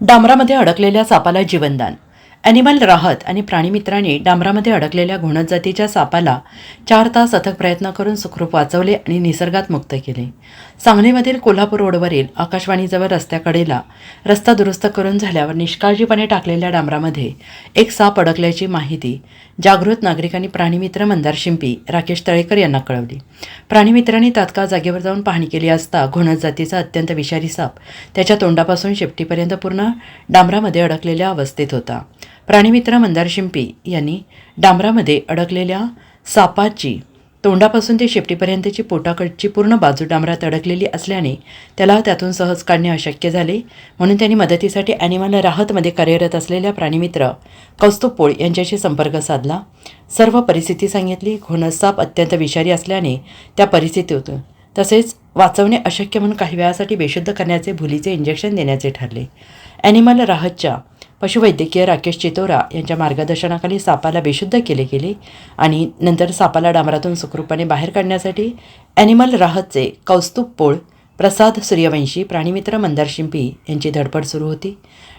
डांबरामध्ये अडकलेल्या सापाला जीवनदान. ॲनिमल राहत आणि प्राणीमित्रांनी डांबरामध्ये अडकलेल्या घोणस जातीच्या सापाला 4 तास अथक प्रयत्न करून सुखरूप वाचवले आणि निसर्गात मुक्त केले. सांगलीमधील कोल्हापूर रोडवरील आकाशवाणीजवळ रस्त्याकडेला रस्ता दुरुस्त करून झाल्यावर निष्काळजीपणे टाकलेल्या डांबरामध्ये एक साप अडकल्याची माहिती जागृत नागरिकांनी प्राणीमित्र मंदार शिंपी राकेश तळेकर यांना कळवली. प्राणीमित्रांनी तात्काळ जागेवर जाऊन पाहणी केली असता घोणस जातीचा अत्यंत विषारी साप त्याच्या तोंडापासून शेपटीपर्यंत पूर्ण डांबरामध्ये अडकलेल्या अवस्थेत होता. प्राणीमित्र मंदार शिंपी यांनी डांबरामध्ये अडकलेल्या सापाची तोंडापासून ते शेपटीपर्यंतची पोटाकडची पूर्ण बाजू डांबरात अडकलेली असल्याने त्याला त्यातून सहज काढणे अशक्य झाले. म्हणून त्यांनी मदतीसाठी ॲनिमल राहतमध्ये कार्यरत असलेल्या प्राणीमित्र कौस्तुभ पोळ यांच्याशी संपर्क साधला. सर्व परिस्थिती सांगितली. घोणस साप अत्यंत विषारी असल्याने त्या परिस्थितीतून तसेच वाचवणे अशक्य म्हणून काही वेळासाठी बेशुद्ध करण्याचे भुलीचे इंजेक्शन देण्याचे ठरले. ॲनिमल राहतच्या पशुवैद्यकीय राकेश चितोरा यांच्या मार्गदर्शनाखाली सापाला बेशुद्ध केले गेले आणि नंतर सापाला डांबरातून सुखरूपपणे बाहेर काढण्यासाठी ॲनिमल राहतचे कौस्तुभ पोळ, प्रसाद सूर्यवंशी, प्राणीमित्र मंदार शिंपी यांची धडपड सुरू होती.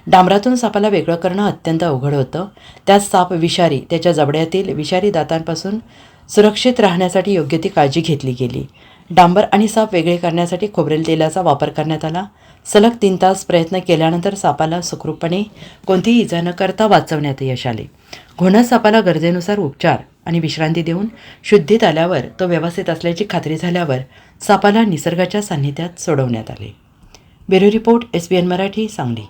डांबरातून सापाला वेगळं करणं अत्यंत अवघड होतं. त्यात साप विषारी त्याच्या जबड्यातील विषारी दातांपासून सुरक्षित राहण्यासाठी योग्य ती काळजी घेतली गेली. डांबर आणि साप वेगळे करण्यासाठी खोबरेल तेलाचा वापर करण्यात आला. सलग 3 तास प्रयत्न केल्यानंतर सापाला सुखरूपपणे कोणतीही इजा न करता वाचवण्यात यश आले. घोणस सापाला गरजेनुसार उपचार आणि विश्रांती देऊन शुद्धीत आल्यावर तो व्यवस्थित असल्याची खात्री झाल्यावर सापाला निसर्गाच्या सान्निध्यात सोडवण्यात आले. Bureau report, SBN Marathi, Sangli.